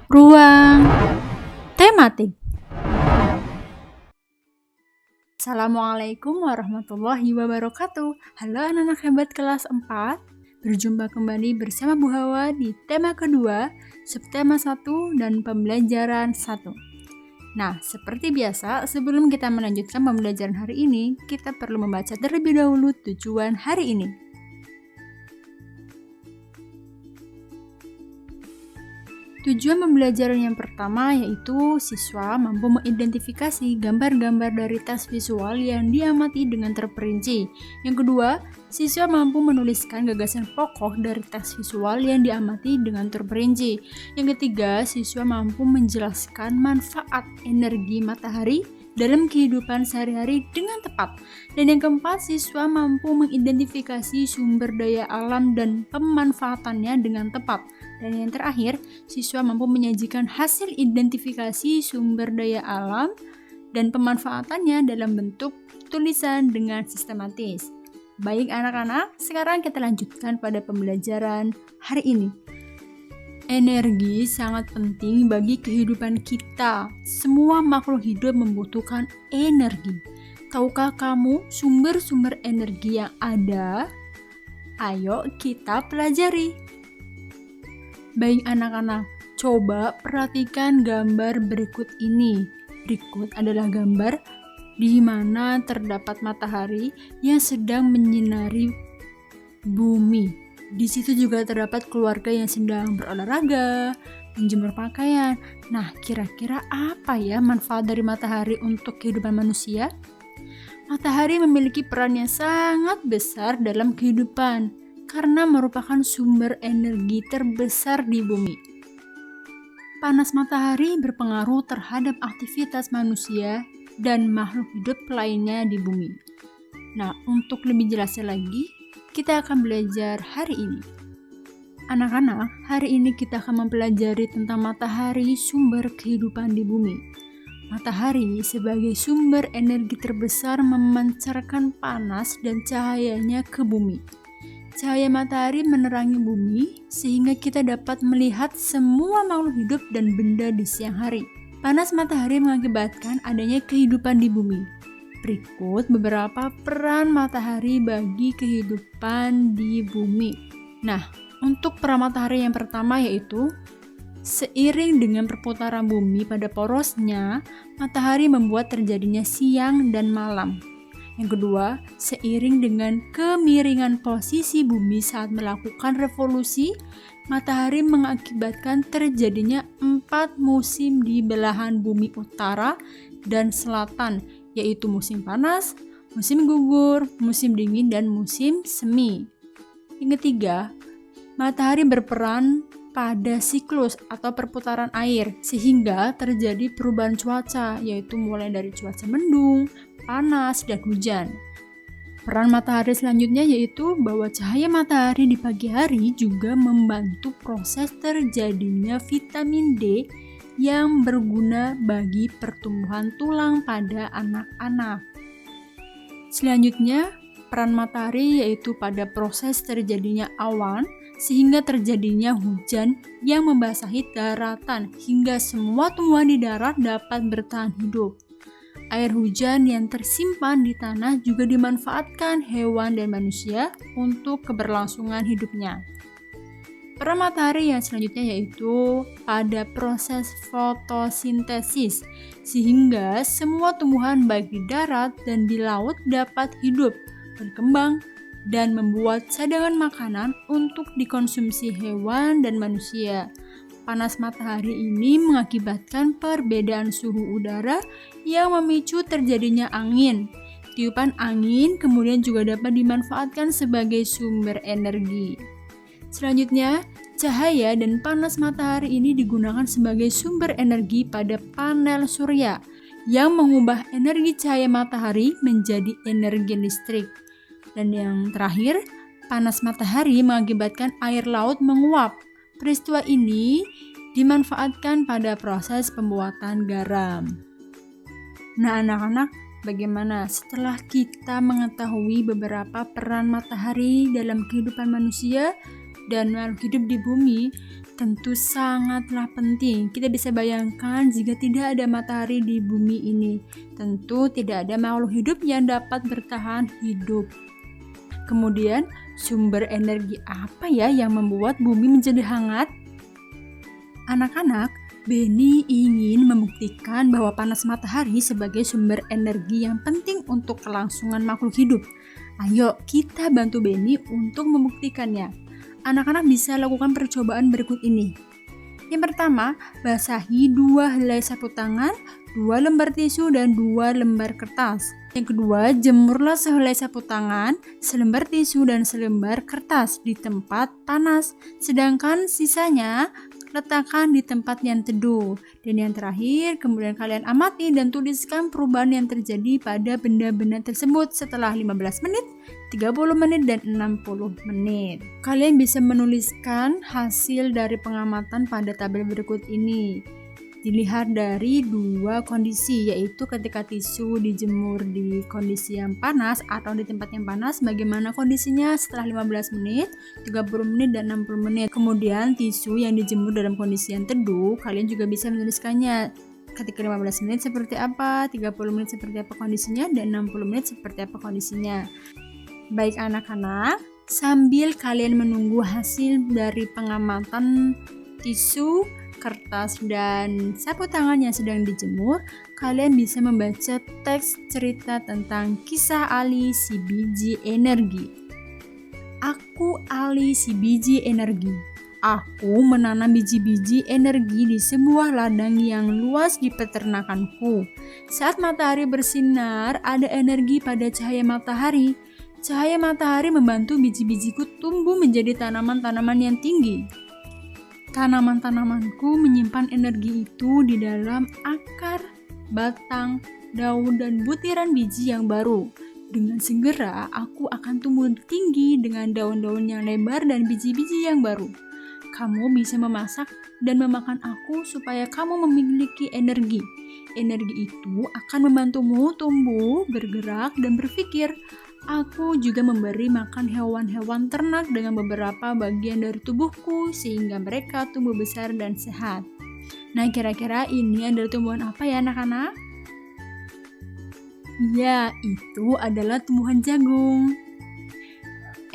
Ruang tematik. Assalamualaikum warahmatullahi wabarakatuh. Halo anak-anak hebat kelas 4. Berjumpa kembali bersama Bu Hawa di tema kedua, subtema 1 dan pembelajaran 1. Nah, seperti biasa, sebelum kita melanjutkan pembelajaran hari ini, kita perlu membaca terlebih dahulu tujuan hari ini. Tujuan pembelajaran yang pertama yaitu siswa mampu mengidentifikasi gambar-gambar dari teks visual yang diamati dengan terperinci. Yang kedua, siswa mampu menuliskan gagasan pokok dari teks visual yang diamati dengan terperinci. Yang ketiga, siswa mampu menjelaskan manfaat energi matahari dalam kehidupan sehari-hari dengan tepat. Dan yang keempat, siswa mampu mengidentifikasi sumber daya alam dan pemanfaatannya dengan tepat. Dan yang terakhir, siswa mampu menyajikan hasil identifikasi sumber daya alam dan pemanfaatannya dalam bentuk tulisan dengan sistematis. Baik anak-anak, sekarang kita lanjutkan pada pembelajaran hari ini. Energi sangat penting bagi kehidupan kita. Semua makhluk hidup membutuhkan energi. Tahukah kamu sumber-sumber energi yang ada? Ayo kita pelajari. Baik anak-anak, coba perhatikan gambar berikut ini. Berikut adalah gambar di mana terdapat matahari yang sedang menyinari bumi. Di situ juga terdapat keluarga yang sedang berolahraga, menjemur pakaian. Nah, kira-kira apa ya manfaat dari matahari untuk kehidupan manusia? Matahari memiliki peran yang sangat besar dalam kehidupan karena merupakan sumber energi terbesar di bumi. Panas matahari berpengaruh terhadap aktivitas manusia dan makhluk hidup lainnya di bumi. Nah, untuk lebih jelasnya lagi, kita akan belajar hari ini. Anak-anak, hari ini kita akan mempelajari tentang matahari, sumber kehidupan di bumi. Matahari sebagai sumber energi terbesar memancarkan panas dan cahayanya ke bumi. Cahaya matahari menerangi bumi sehingga kita dapat melihat semua makhluk hidup dan benda di siang hari. Panas matahari mengakibatkan adanya kehidupan di bumi. Berikut beberapa peran matahari bagi kehidupan di bumi. Nah, untuk peran matahari yang pertama yaitu seiring dengan perputaran bumi pada porosnya, matahari membuat terjadinya siang dan malam. Yang kedua, seiring dengan kemiringan posisi bumi saat melakukan revolusi, matahari mengakibatkan terjadinya 4 musim di belahan bumi utara dan selatan, yaitu musim panas, musim gugur, musim dingin, dan musim semi. Yang ketiga, matahari berperan pada siklus atau perputaran air, sehingga terjadi perubahan cuaca, yaitu mulai dari cuaca mendung, panas, dan hujan. Peran matahari selanjutnya yaitu bahwa cahaya matahari di pagi hari juga membantu proses terjadinya vitamin D yang berguna bagi pertumbuhan tulang pada anak-anak. Selanjutnya, peran matahari yaitu pada proses terjadinya awan sehingga terjadinya hujan yang membasahi daratan hingga semua tumbuhan di darat dapat bertahan hidup. Air hujan yang tersimpan di tanah juga dimanfaatkan hewan dan manusia untuk keberlangsungan hidupnya. Peran matahari yang selanjutnya yaitu pada proses fotosintesis, sehingga semua tumbuhan baik di darat dan di laut dapat hidup, berkembang, dan membuat cadangan makanan untuk dikonsumsi hewan dan manusia. Panas matahari ini mengakibatkan perbedaan suhu udara yang memicu terjadinya angin. Tiupan angin kemudian juga dapat dimanfaatkan sebagai sumber energi. Selanjutnya, cahaya dan panas matahari ini digunakan sebagai sumber energi pada panel surya yang mengubah energi cahaya matahari menjadi energi listrik. Dan yang terakhir, panas matahari mengakibatkan air laut menguap. Peristiwa ini dimanfaatkan pada proses pembuatan garam. Nah anak-anak, bagaimana setelah kita mengetahui beberapa peran matahari dalam kehidupan manusia? dan makhluk hidup di bumi tentu sangatlah penting. Kita bisa bayangkan jika tidak ada matahari di bumi ini, tentu tidak ada makhluk hidup yang dapat bertahan hidup. Kemudian, sumber energi apa ya yang membuat bumi menjadi hangat? Anak-anak, Benny ingin membuktikan bahwa panas matahari sebagai sumber energi yang penting untuk kelangsungan makhluk hidup. Ayo, kita bantu Benny untuk membuktikannya. Anak-anak bisa lakukan percobaan berikut ini. Yang pertama, basahi 2 helai sapu tangan, 2 lembar tisu, dan 2 lembar kertas. Yang kedua, jemurlah sehelai sapu tangan, selembar tisu, dan selembar kertas di tempat panas. Sedangkan sisanya letakkan di tempat yang teduh. Dan yang terakhir, kemudian kalian amati dan tuliskan perubahan yang terjadi pada benda-benda tersebut setelah 15 menit, 30 menit, dan 60 menit. Kalian bisa menuliskan hasil dari pengamatan pada tabel berikut ini. Dilihat dari 2 kondisi, yaitu ketika tisu dijemur di kondisi yang panas atau di tempat yang panas, bagaimana kondisinya setelah 15 menit, 30 menit, dan 60 menit. Kemudian tisu yang dijemur dalam kondisi yang teduh, kalian juga bisa menuliskannya. Ketika 15 menit seperti apa, 30 menit seperti apa kondisinya, dan 60 menit seperti apa kondisinya. Baik anak-anak, sambil kalian menunggu hasil dari pengamatan tisu, kertas, dan sapu tangan yang sedang dijemur, kalian bisa membaca teks cerita tentang kisah Ali si biji energi. Aku Ali si biji energi. Aku menanam biji-biji energi di sebuah ladang yang luas di peternakanku. Saat matahari bersinar, ada energi pada cahaya matahari. Cahaya matahari membantu biji-bijiku tumbuh menjadi tanaman-tanaman yang tinggi. Tanaman-tanamanku menyimpan energi itu di dalam akar, batang, daun, dan butiran biji yang baru. Dengan segera, aku akan tumbuh tinggi dengan daun-daun yang lebar dan biji-biji yang baru. Kamu bisa memasak dan memakan aku supaya kamu memiliki energi. Energi itu akan membantumu tumbuh, bergerak, dan berpikir. Aku juga memberi makan hewan-hewan ternak dengan beberapa bagian dari tubuhku sehingga mereka tumbuh besar dan sehat. Nah, kira-kira ini adalah tumbuhan apa ya anak-anak? Ya, itu adalah tumbuhan jagung.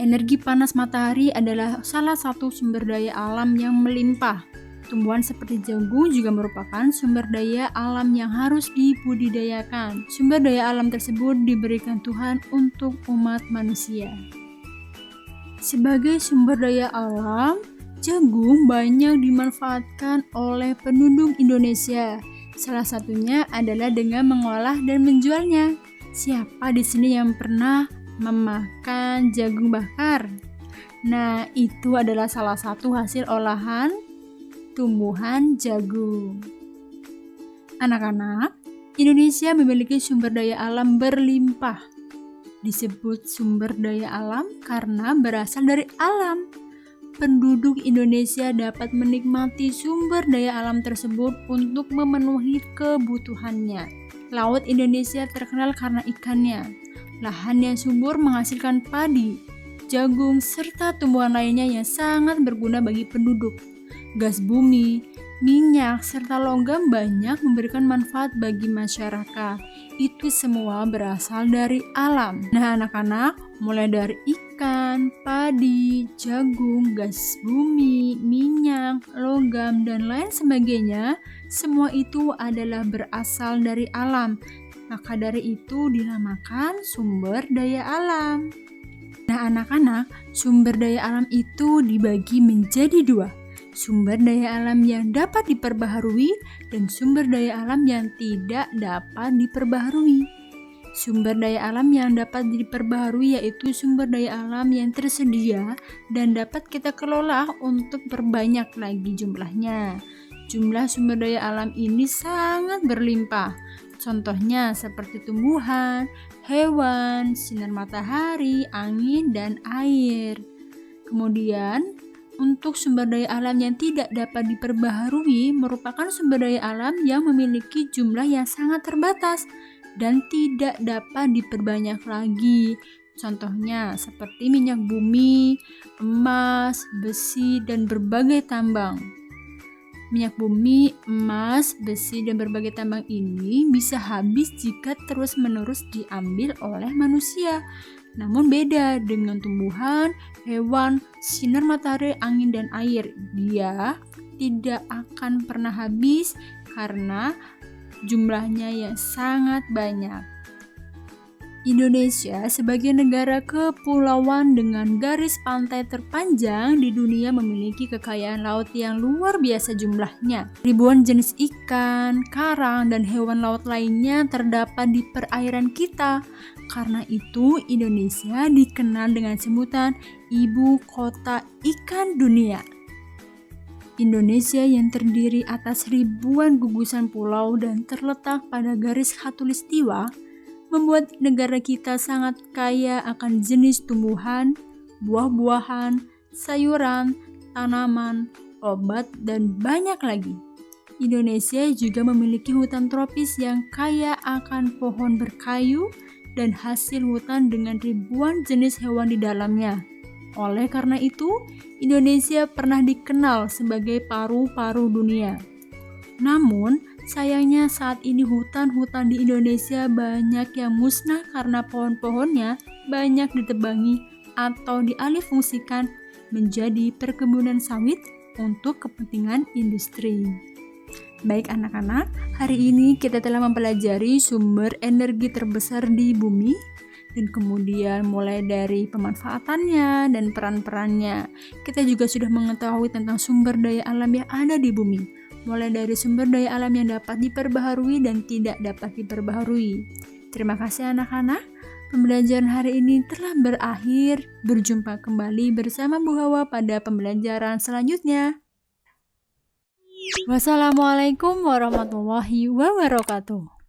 Energi panas matahari adalah salah satu sumber daya alam yang melimpah. Tumbuhan seperti jagung juga merupakan sumber daya alam yang harus dibudidayakan. Sumber daya alam tersebut diberikan Tuhan untuk umat manusia. Sebagai sumber daya alam, jagung banyak dimanfaatkan oleh penduduk Indonesia. Salah satunya adalah dengan mengolah dan menjualnya. Siapa di sini yang pernah memakan jagung bakar? Nah, itu adalah salah satu hasil olahan tumbuhan jagung. Anak-anak, Indonesia memiliki sumber daya alam berlimpah. Disebut sumber daya alam karena berasal dari alam. Penduduk Indonesia dapat menikmati sumber daya alam tersebut untuk memenuhi kebutuhannya. Laut Indonesia terkenal karena ikannya. Lahan yang subur menghasilkan padi, jagung, serta tumbuhan lainnya yang sangat berguna bagi penduduk. Gas bumi, minyak, serta logam banyak memberikan manfaat bagi masyarakat. Itu semua berasal dari alam. Nah anak-anak, mulai dari ikan, padi, jagung, gas bumi, minyak, logam, dan lain sebagainya, semua itu adalah berasal dari alam. Maka dari itu dinamakan sumber daya alam. Nah anak-anak, sumber daya alam itu dibagi menjadi 2. Sumber daya alam yang dapat diperbaharui dan sumber daya alam yang tidak dapat diperbaharui. Sumber daya alam yang dapat diperbaharui yaitu sumber daya alam yang tersedia dan dapat kita kelola untuk berbanyak lagi jumlahnya. Jumlah sumber daya alam ini sangat berlimpah. Contohnya seperti tumbuhan, hewan, sinar matahari, angin, dan air. Kemudian, untuk sumber daya alam yang tidak dapat diperbaharui merupakan sumber daya alam yang memiliki jumlah yang sangat terbatas dan tidak dapat diperbanyak lagi. Contohnya seperti minyak bumi, emas, besi, dan berbagai tambang. Minyak bumi, emas, besi, dan berbagai tambang ini bisa habis jika terus-menerus diambil oleh manusia. Namun beda dengan tumbuhan, hewan, sinar matahari, angin, dan air. Dia tidak akan pernah habis karena jumlahnya yang sangat banyak. Indonesia sebagai negara kepulauan dengan garis pantai terpanjang di dunia memiliki kekayaan laut yang luar biasa jumlahnya. Ribuan jenis ikan, karang, dan hewan laut lainnya terdapat di perairan kita. Karena itu Indonesia dikenal dengan sebutan Ibu Kota Ikan Dunia. Indonesia yang terdiri atas ribuan gugusan pulau dan terletak pada garis khatulistiwa membuat negara kita sangat kaya akan jenis tumbuhan, buah-buahan, sayuran, tanaman, obat, dan banyak lagi. Indonesia juga memiliki hutan tropis yang kaya akan pohon berkayu dan hasil hutan dengan ribuan jenis hewan di dalamnya. Oleh karena itu, Indonesia pernah dikenal sebagai paru-paru dunia. Namun, sayangnya saat ini hutan-hutan di Indonesia banyak yang musnah karena pohon-pohonnya banyak ditebangi atau dialihfungsikan menjadi perkebunan sawit untuk kepentingan industri. Baik anak-anak, hari ini kita telah mempelajari sumber energi terbesar di bumi dan kemudian mulai dari pemanfaatannya dan peran-perannya. Kita juga sudah mengetahui tentang sumber daya alam yang ada di bumi. Mulai dari sumber daya alam yang dapat diperbaharui dan tidak dapat diperbaharui. Terima kasih anak-anak. Pembelajaran hari ini telah berakhir. Berjumpa kembali bersama Bu Hawa pada pembelajaran selanjutnya. Wassalamualaikum warahmatullahi wabarakatuh.